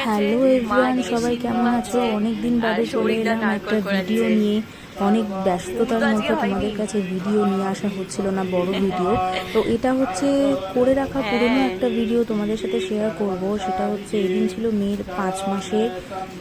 Hello everyone, সবাই কেমন আছো? অনেকদিন বাদে চলে এলাম একটা ভিডিও নিয়ে। অনেক ব্যস্ততার মধ্যে তোমাদের কাছে ভিডিও নিয়ে আসা হচ্ছিল না, বড় ভিডিও। তো এটা হচ্ছে করে রাখা পুরনো একটা ভিডিও তোমাদের সাথে শেয়ার করব। সেটা হচ্ছে এদিন ছিল মেয়ের 5 মাসের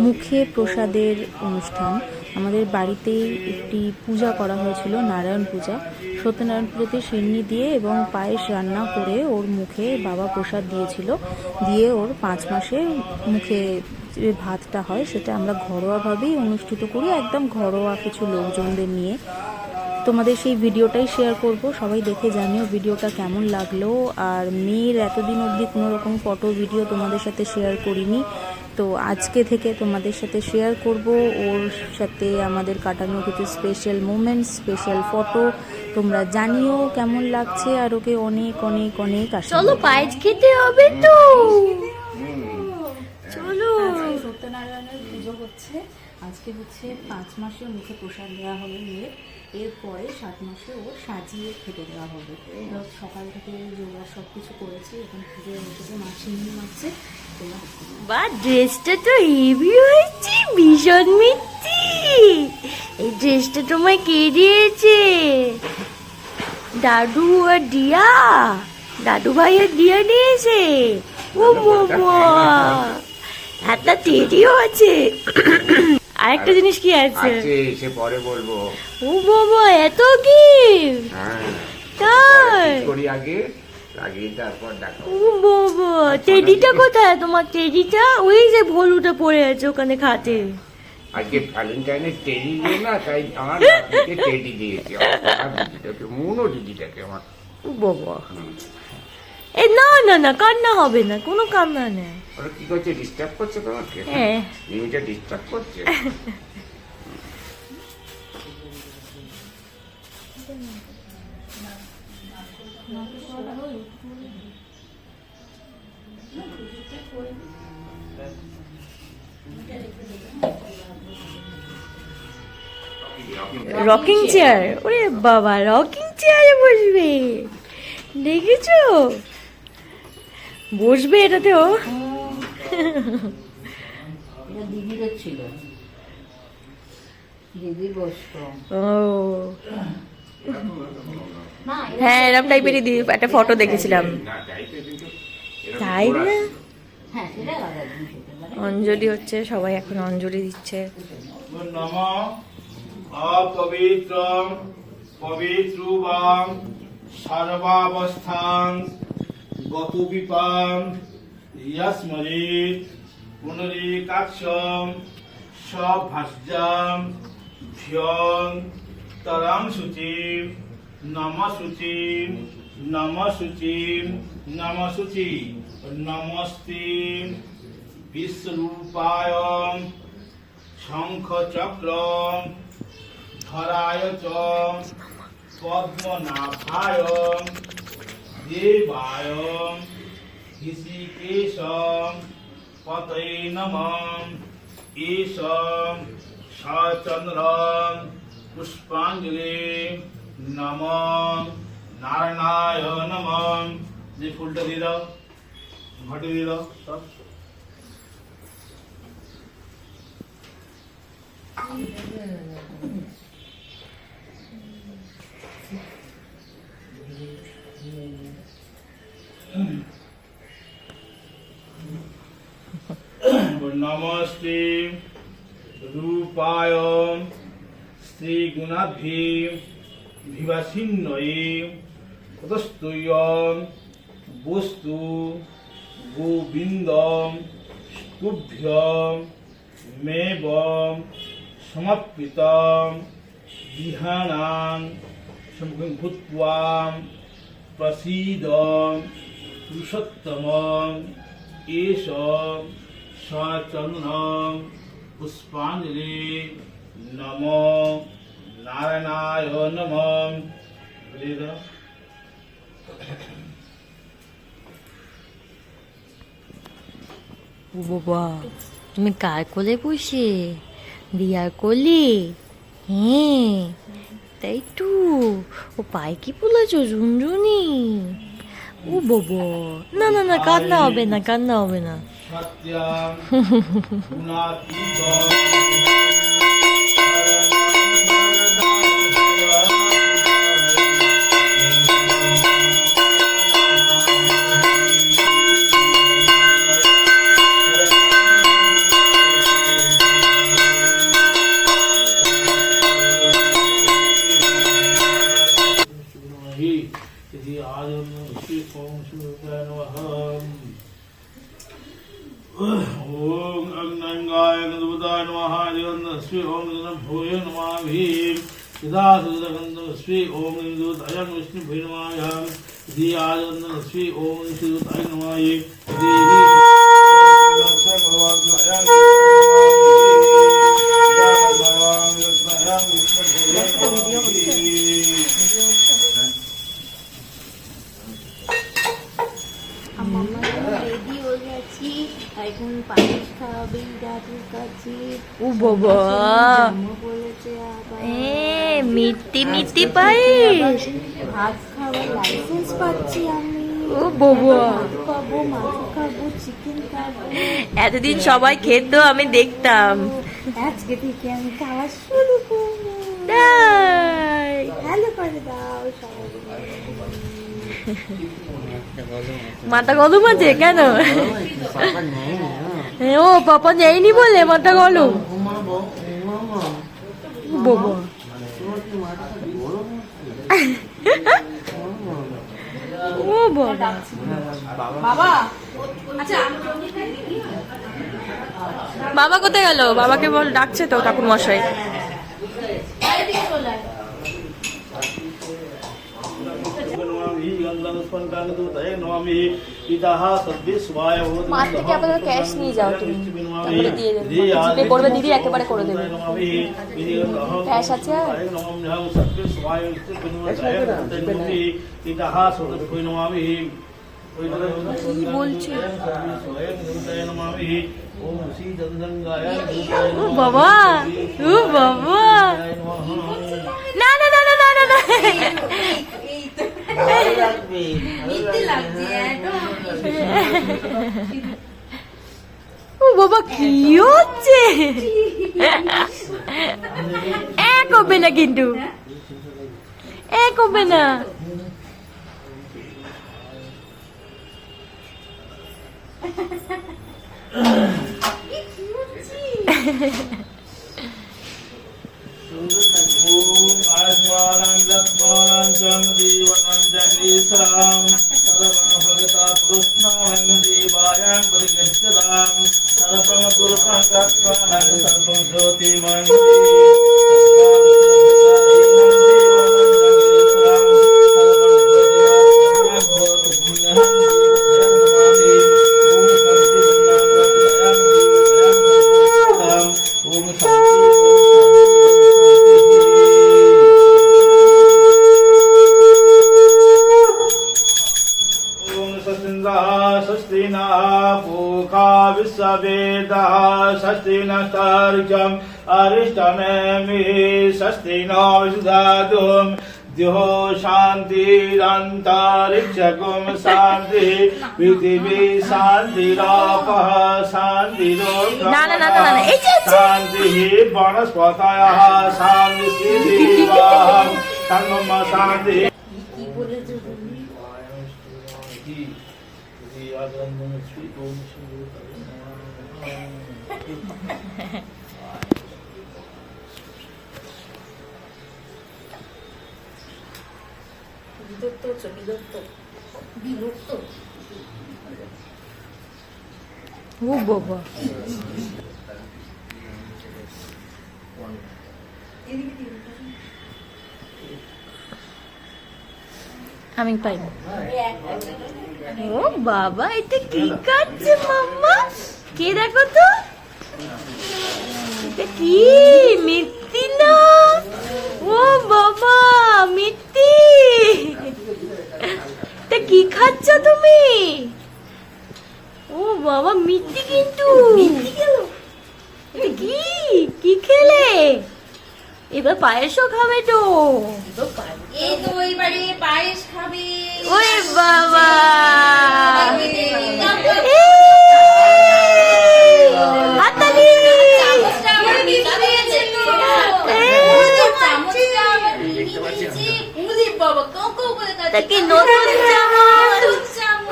মুখে প্রসাদের অনুষ্ঠান। আমাদের বাড়িতেই একটি পূজা করা হয়েছিল, নারায়ণ পূজা। সত্যনারায়ণ পুজোতে সিন্নি দিয়ে এবং পায়েস রান্না করে ওর মুখে বাবা প্রসাদ দিয়েছিল, দিয়ে ওর 5 মাসে মুখে যে ভাতটা হয় সেটা আমরা ঘরোয়াভাবেই অনুষ্ঠিত করি, একদম ঘরোয়া কিছু লোকজনদের নিয়ে। তোমাদের সেই ভিডিওটাই শেয়ার করব, সবাই দেখে জানিও ভিডিওটা কেমন লাগলো। আর মেয়ের এতদিন অবধি কোনো রকম ফটো ভিডিও তোমাদের সাথে শেয়ার করিনি, তো আজকে থেকে তোমাদের সাথে শেয়ার করব ওর সাথে আমাদের কাটানো কিছু স্পেশাল মোমেন্টস, স্পেশাল ফটো। তোমরা জানিও কেমন লাগছে, আর ওকে অনেক অনেক অনেক আশীর্বাদ। চলো পায়েস খেতে হবে তো, চলো। সত্যনারায়ণের পুজো হচ্ছে আজকে, হচ্ছে 5 মাসে মুখে প্রসাদ দেওয়া হবে মেয়ের। এরপরে 7 মাসে ও সাজিয়ে খেতে দেওয়া হবে। সকাল থেকে জোগাড় সব কিছু করেছি, এখন পুজো হচ্ছে, মা সিন্নি মারছে। বা ড্রেসটা তো হেভি হয়েছে, ভীষণ মিষ্টি। এই ড্রেসটা তোমায় কে দিয়েছে? দাদু আর দিয়া, দাদু ভাই আর দিয়া দিয়েছে। ও বাবা, এত টেডিও আছে। আরেকটা জিনিস কি আছে সে পরে বলবো। ও বাবা, এত কি? তাই করি আগে তারপর দেখো। ও বাবা, টেডিটা কোথায় তোমার? টেডিটা ওই যে ভলুটা পড়ে আছে ওখানে খাতে। আজকে ভ্যালেন্টাইনের টেডি দিয়ে না, তাই আমার টেডি দিয়েছি। মনো দিদিটাকে আমার। ও বাবা, এ না না না, কান্না হবে না, কোনো কান্না নেই। ওরা কি করছে, ডিস্টার্ব করছে তোমাকে? হ্যাঁ, মিমিটা ডিস্টার্ব করছে। রকিং চেয়ার, ওরে বাবা, রকিং চেয়ারে বসবে, দেখেছো? বসবে এটাতেও। দিদিদের ছিল, দিদি বসতো। ও হ্যাঁ, এরকম টাইপেরই দিদি একটা ফটো দেখেছিলাম। তাই না? অঞ্জলি হচ্ছে, সবাই এখন অঞ্জলি দিচ্ছে। অপবিত্রং পবিত্রুবাং সর্বাবস্থাং গতুবিপাং ইয়াসমরিত পুনরিকাক্ষং সভাস্যাং ভ্যং তরং শুচিম নমশুচিম নমশুচিম নমশুচি নমস্তিম বিশ্বরূপায়ং শঙ্খচক্রং ধরায় চ পদ্মনাভায় দেবায় ঋষিকেশং পতয়ে নমঃ ঈশং সচন্দ্রং পুষ্পাঞ্জলি নমঃ নারায়ণায় নমঃ। যে ফুলটা দিয়ে দাও, ঘটে দিয়ে দাও সব। নমস্তে রূপায় শ্রী গুণাভি ভিবাসিন্নয়ে ততস্তুয়ং বস্তু গোবিন্দং তুভ্যং মেবং সমর্পিতং বিহানাং ভূত্বাং প্রসীদং পুরুষোত্তমং এষং সচন্দনং পুষ্পাঞ্জলি নমো নারায়ণায় নমঃ। ও বাবা, তুমি কার কোলে বসে? দিয়ার কোলে? হ্যাঁ, তাই তো। ও পায়ে কি বলেছ? ঝুনঝুনি। ও বাবা, না না না, কান্না হবে না, কান্না হবে না। সত্যম গুণাতীতম ओम अग्नंगाय गणपताय नमः दिगंधस्वे ओम गणभूय नमः भीम सिद्धासुदगंधस्वे ओम गणदूताय विष्णुभूय नमः दियागंधस्वे ओम विष्णुदूताय नमः देवी এখন পায়েস খাওয়াবে দাদুর কাছে। ও বাবা, বলেছে আবার মিষ্টি মিষ্টি পায়েস। ভাত খাওয়ার লাইসেন্স পাচ্ছি আমি। ও বাবা, খাবো, মাছ খাবো, চিকেন খাবো। এতদিন সবাই খেত, আমি দেখতাম। আজকে থেকে আমি খাওয়া শুরু করবো। তাই ভালো করে দাও সবাই। মাথা গলম আছে কেন? ও পাপা নেয়নি বলে মাথা গলম। বাবা, ও বাবা, বাবা কোথায় গেল? বাবাকে বল, ডাকছে তো ঠাকুর মশাই। মাঠ থেকে আপাতত ক্যাশ নিয়ে যাও তুমি, তারপরে দিয়ে দেবে। জিপে করবে দিদি, একেবারে করে দেবে। ক্যাশ আছে আর? কি বলছি? ও বাবা, ও বাবা, না না না না না না না, ও বাবা কি হচ্ছে? এক হবে না কিন্তু, এক হবে না। शांतिरंतरिक्षकुम शांति पृथ्वी शांतिरापः शांतिरोषधयः ना ना ना ना ना, शांति वनस्पतयः शांतिः तन्मम शांति। ও বাবা, আমি পাই। ও বাবা, এটা কি কাটছে মাম্মা? কে দেখো তো, এটা কি মিষ্টি না? ও বাবা, মিষ্টি। এটা কি খাচ্ছ তুমি? ও বাবা, মিষ্টি কিন্তু। এটা কি কি খেলে? এ এবার পায়েসও খাবে তো। এই তো এবারে পায়েস খাবে। ওরে বাবা, হাততালি। চামচটা আবার মিমি দিয়েছে তো। চামচটা আবার মিমি দিয়েছে। ওরে বাবা, কাউ কাউ করে খাচ্ছে। তা কি নতুন চামচ? নতুন চামচ।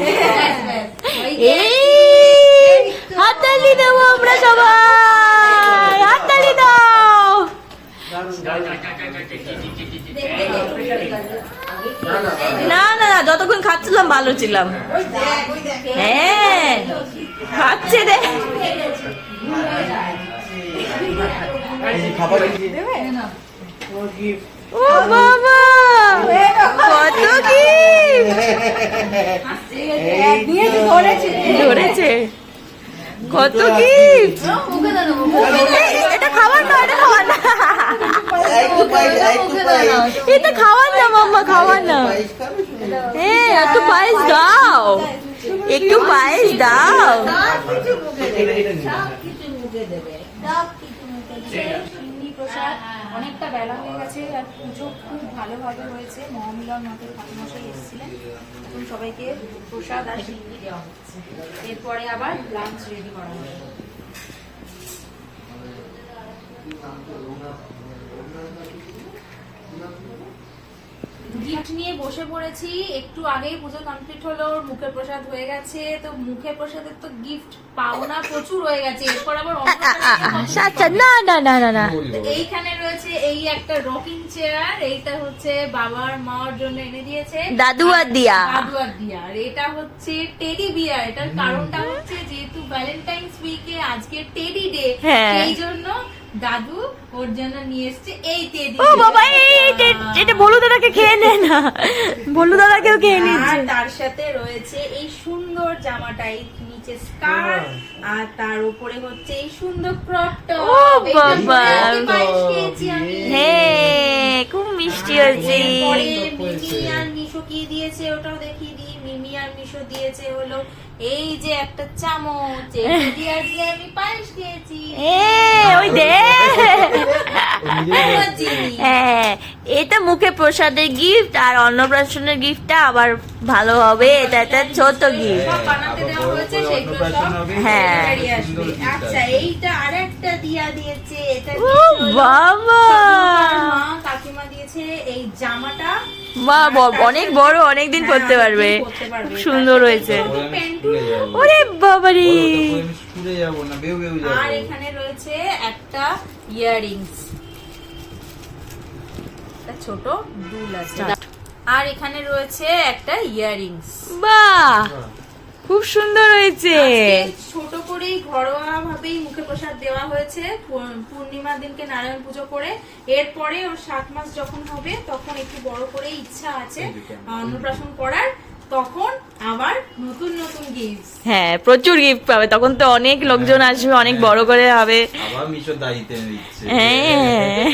ব্যাস, ব্যাস। ওই যে, এই হাততালি দেবো আমরা সবাই, হাততালি দাও। না না না, যতক্ষণ খাচ্ছিলাম ভালো ছিলাম। হ্যাঁ খাচ্ছে রে। ও বাবা, কত কি ধরেছে, কত কি। এটা খাবার না, এটা খাবার না, এটা খাবার না মাম্মা, খাবার না। হ্যাঁ একটু পায়েস দাও, একটু পায়েস দাও। প্রসাদ অনেকটা বেলা হয়ে গেছে আর পুজো খুব ভালোভাবে হয়েছে। মহামিলন মঠের ঠাকুরমশাই এসেছিলেন, এখন সবাইকে প্রসাদ আর সিন্নি দেওয়া হচ্ছে। এরপরে আবার লাঞ্চ রেডি করা হবে। গিফট নিয়ে বসে পড়েছি, একটু আগেই পুজো কমপ্লিট হলো, মুখের প্রসাদ হয়ে গেছে। তো মুখের প্রসাদের তো গিফট পাওনা প্রচুর হয়ে গেছে, এরপর আবার আচ্ছা না না না না না, এইখানে রয়েছে এই একটা রকিং চেয়ার, এইটা হচ্ছে বাবার মার জন্য এনে দিয়েছে দাদু আর দিয়া। দাদু আর দিয়া। আর এটা হচ্ছে টেডি বিয়ার। এটার কারণটা হচ্ছে যেহেতু ভ্যালেন্টাইন্স উইকে আজকে টেডি ডে, হ্যাঁ। সেই জন্য দাদু ওর জন্য নিয়ে এসেছে এই টেডি। ও বাবা, এটা বলু দাদাকে খেয়ে নে না, বলু দাদাকেও খেয়ে নিচ্ছে। আর তার সাথে রয়েছে এই সুন্দর জামাটা, এই নিচে স্কার্ট, আর তার উপরে হচ্ছে এই সুন্দর ক্রপ টপ। ও বাবা, পায়েস খেয়েছি আমি। হ্যাঁ খুব মিষ্টি হয়েছে। এরপরে মিমি আর মিশো কি দিয়েছে ওটাও দেখিয়ে দিই। মিমি আর মিশো দিয়েছে হলো এই যে একটা চামচ, এটা দিয়ে আজকে আমি পায়েস খেয়েছি। ওই দে। আমার জিনিস। হ্যাঁ এটা মুখে প্রসাদের গিফট, আর অন্নপ্রাশনের গিফটটা আবার ভালো হবে। এটা একটা ছোট গিফট। সব বানাতে দেওয়া হয়েছে, সেগুলো সব হ্যাঁ। ডেলিভারি আসবে। আচ্ছা এইটা আরেকটা দিয়া দিয়েছে, এটা ও দিয়েছে হলো বাবা, মা কাকিমা দিয়েছে এই জামাটা। বাহ অনেক বড়, অনেক দিন পরতে পারবে, পরতে পারবে। খুব সুন্দর হয়েছে। প্যান্টু। ওরে বাবারে, আর এখানে রয়েছে একটা ইয়াররিংস, একটা ছোট দুল আছে। আর এখানে রয়েছে একটা ইয়াররিংস। বাহ খুব সুন্দর হয়েছে। ছোট করেই ঘরোয়া ভাবেই মুখে প্রসাদ দেওয়া হয়েছে পূর্ণিমার দিনকে নারায়ণ পুজো করে। এরপরে ওর 7 মাস যখন হবে তখন একটু বড় করে ইচ্ছা আছে অন্নপ্রাশন করার, তখন আবার নতুন নতুন গিফট। হ্যাঁ প্রচুর গিফট পাবে, তখন তো অনেক লোকজন আসবে, অনেক বড় করে হবে। আবার মিশর দায়িত্ব নিচ্ছে। হ্যাঁ